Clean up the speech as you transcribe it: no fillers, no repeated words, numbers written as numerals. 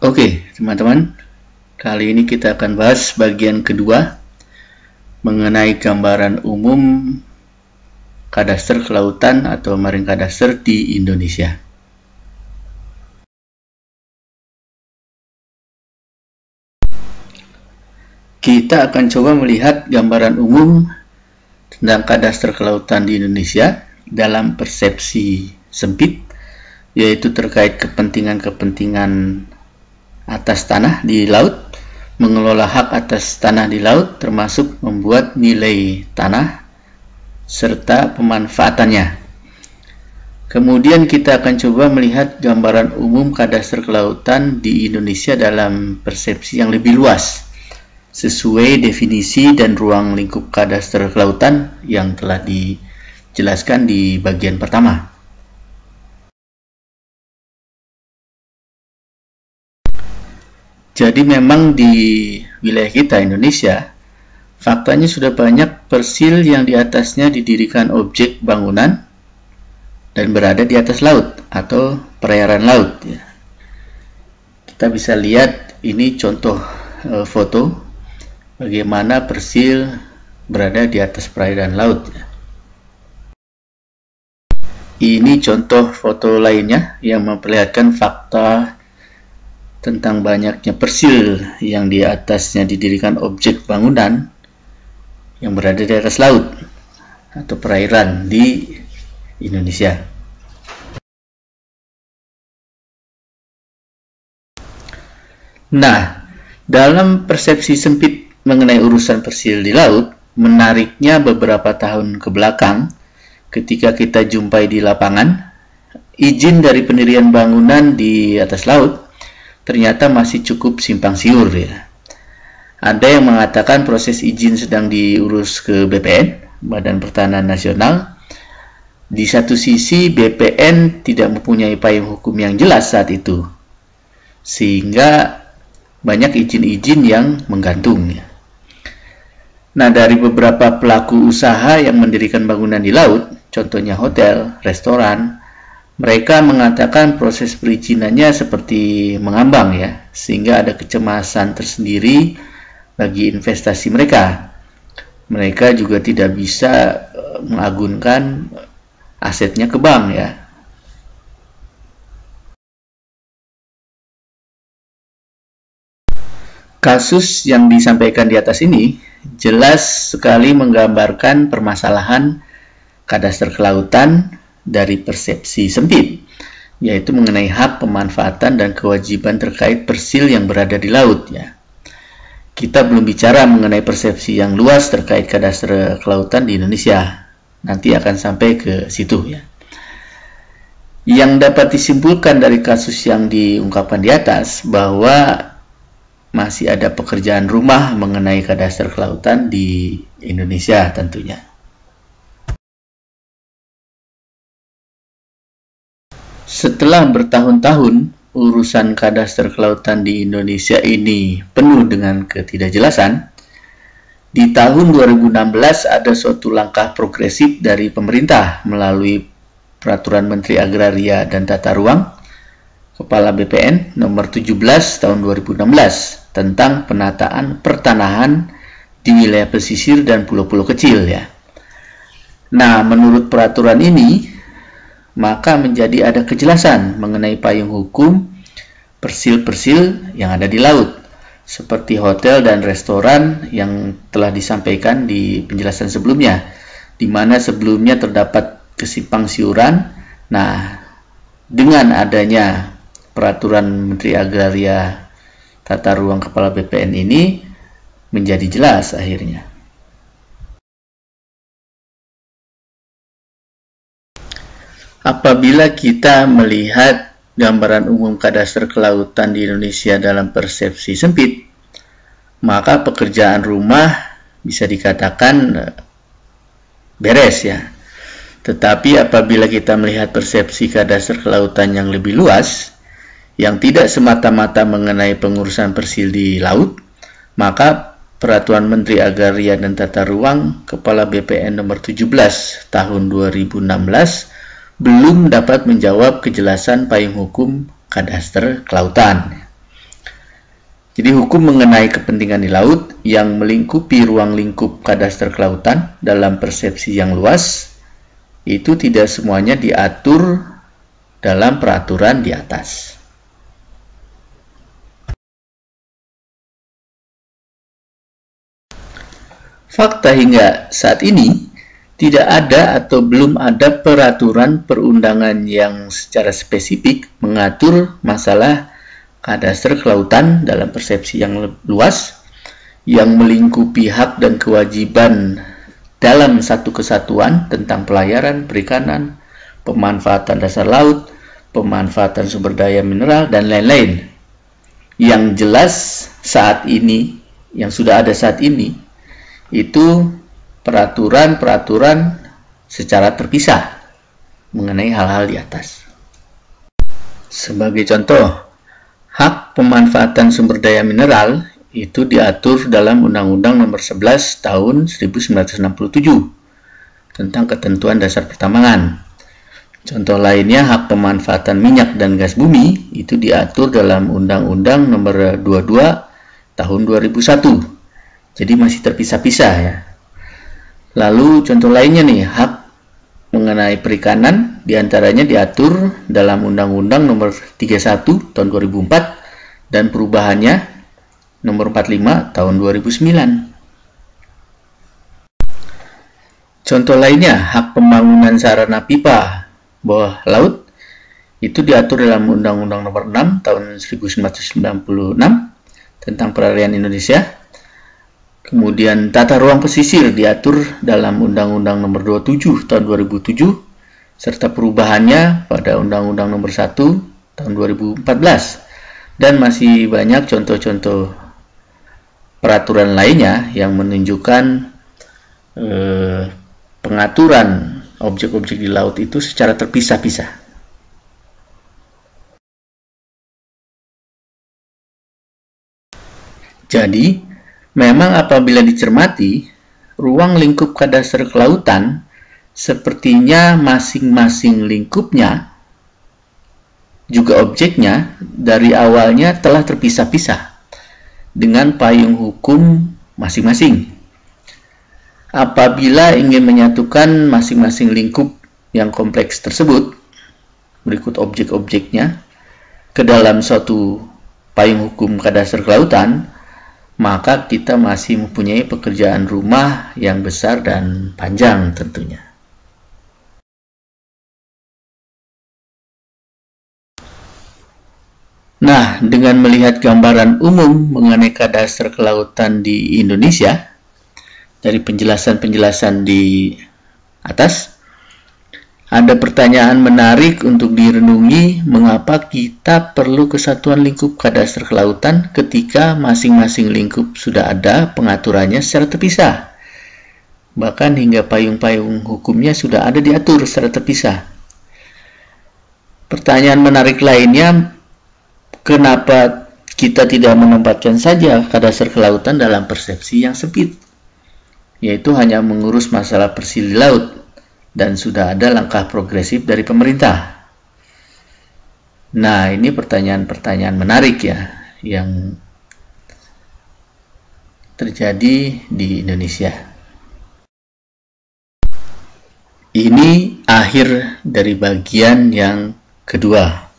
Oke, teman-teman, kali ini kita akan bahas bagian kedua mengenai gambaran umum kadaster kelautan atau marine kadaster di Indonesia. Kita akan coba melihat gambaran umum tentang kadaster kelautan di Indonesia dalam persepsi sempit, yaitu terkait kepentingan-kepentingan atas tanah di laut, mengelola hak atas tanah di laut, termasuk membuat nilai tanah serta pemanfaatannya. Kemudian kita akan coba melihat gambaran umum kadaster kelautan di Indonesia dalam persepsi yang lebih luas, sesuai definisi dan ruang lingkup kadaster kelautan yang telah dijelaskan di bagian pertama. Jadi memang di wilayah kita, Indonesia, faktanya sudah banyak persil yang di atasnya didirikan objek bangunan dan berada di atas laut atau perairan laut. Kita bisa lihat ini contoh foto bagaimana persil berada di atas perairan laut. Ini contoh foto lainnya yang memperlihatkan fakta tentang banyaknya persil yang di atasnya didirikan objek bangunan yang berada di atas laut atau perairan di Indonesia. Nah, dalam persepsi sempit mengenai urusan persil di laut, menariknya beberapa tahun ke belakang, ketika kita jumpai di lapangan, izin dari pendirian bangunan di atas laut ternyata masih cukup simpang siur ya. Ada yang mengatakan proses izin sedang diurus ke BPN, Badan Pertanahan Nasional. Di satu sisi BPN tidak mempunyai payung hukum yang jelas saat itu, sehingga banyak izin-izin yang menggantung ya. Nah, dari beberapa pelaku usaha yang mendirikan bangunan di laut, contohnya hotel, restoran, mereka mengatakan proses perizinannya seperti mengambang ya, sehingga ada kecemasan tersendiri bagi investasi mereka. Mereka juga tidak bisa mengagunkan asetnya ke bank ya. Kasus yang disampaikan di atas ini jelas sekali menggambarkan permasalahan kadaster kelautan dari persepsi sempit, yaitu mengenai hak pemanfaatan dan kewajiban terkait persil yang berada di laut ya. Kita belum bicara mengenai persepsi yang luas terkait kadaster kelautan di Indonesia. Nanti akan sampai ke situ ya. Yang dapat disimpulkan dari kasus yang diungkapkan di atas bahwa masih ada pekerjaan rumah mengenai kadaster kelautan di Indonesia tentunya. Setelah bertahun-tahun urusan kadaster kelautan di Indonesia ini penuh dengan ketidakjelasan, di tahun 2016 ada suatu langkah progresif dari pemerintah melalui Peraturan Menteri Agraria dan Tata Ruang Kepala BPN nomor 17 tahun 2016 tentang penataan pertanahan di wilayah pesisir dan pulau-pulau kecil ya. Nah, menurut peraturan ini maka menjadi ada kejelasan mengenai payung hukum persil-persil yang ada di laut, seperti hotel dan restoran yang telah disampaikan di penjelasan sebelumnya, di mana sebelumnya terdapat kesimpang siuran. Nah, dengan adanya Peraturan Menteri Agraria Tata Ruang Kepala BPN ini menjadi jelas akhirnya. Apabila kita melihat gambaran umum kadaster kelautan di Indonesia dalam persepsi sempit, maka pekerjaan rumah bisa dikatakan beres ya. Tetapi apabila kita melihat persepsi kadaster kelautan yang lebih luas, yang tidak semata-mata mengenai pengurusan persil di laut, maka Peraturan Menteri Agraria dan Tata Ruang Kepala BPN nomor 17 tahun 2016 belum dapat menjawab kejelasan payung hukum kadaster kelautan. Jadi hukum mengenai kepentingan di laut yang melingkupi ruang lingkup kadaster kelautan dalam persepsi yang luas itu tidak semuanya diatur dalam peraturan di atas. Fakta hingga saat ini tidak ada atau belum ada peraturan perundangan yang secara spesifik mengatur masalah kadaster kelautan dalam persepsi yang luas yang melingkupi hak dan kewajiban dalam satu kesatuan tentang pelayaran perikanan, pemanfaatan dasar laut, pemanfaatan sumber daya mineral, dan lain-lain. Yang jelas saat ini, yang sudah ada saat ini, itu peraturan-peraturan secara terpisah mengenai hal-hal di atas. Sebagai contoh, hak pemanfaatan sumber daya mineral itu diatur dalam Undang-Undang Nomor 11 Tahun 1967 tentang ketentuan dasar pertambangan. Contoh lainnya, hak pemanfaatan minyak dan gas bumi itu diatur dalam Undang-Undang Nomor 22 Tahun 2001. Jadi masih terpisah-pisah ya. Lalu contoh lainnya nih, hak mengenai perikanan diantaranya diatur dalam Undang-Undang Nomor 31 Tahun 2004 dan perubahannya Nomor 45 Tahun 2009. Contoh lainnya, hak pembangunan sarana pipa bawah laut itu diatur dalam Undang-Undang Nomor 6 Tahun 1996 tentang perairan Indonesia. Kemudian tata ruang pesisir diatur dalam Undang-Undang Nomor 27 Tahun 2007 serta perubahannya pada Undang-Undang Nomor 1 Tahun 2014 dan masih banyak contoh-contoh peraturan lainnya yang menunjukkan pengaturan objek-objek di laut itu secara terpisah-pisah. Jadi memang apabila dicermati, ruang lingkup kadaster kelautan sepertinya masing-masing lingkupnya, juga objeknya, dari awalnya telah terpisah-pisah dengan payung hukum masing-masing. Apabila ingin menyatukan masing-masing lingkup yang kompleks tersebut, berikut objek-objeknya, ke dalam suatu payung hukum kadaster kelautan, maka kita masih mempunyai pekerjaan rumah yang besar dan panjang tentunya. Nah, dengan melihat gambaran umum mengenai kadaster kelautan di Indonesia, dari penjelasan-penjelasan di atas, ada pertanyaan menarik untuk direnungi mengapa kita perlu kesatuan lingkup kadaster kelautan ketika masing-masing lingkup sudah ada pengaturannya secara terpisah. Bahkan hingga payung-payung hukumnya sudah ada diatur secara terpisah. Pertanyaan menarik lainnya, kenapa kita tidak menempatkan saja kadaster kelautan dalam persepsi yang sempit, yaitu hanya mengurus masalah persili laut, dan sudah ada langkah progresif dari pemerintah. Nah, ini pertanyaan-pertanyaan menarik ya, yang terjadi di Indonesia. Ini akhir dari bagian yang kedua.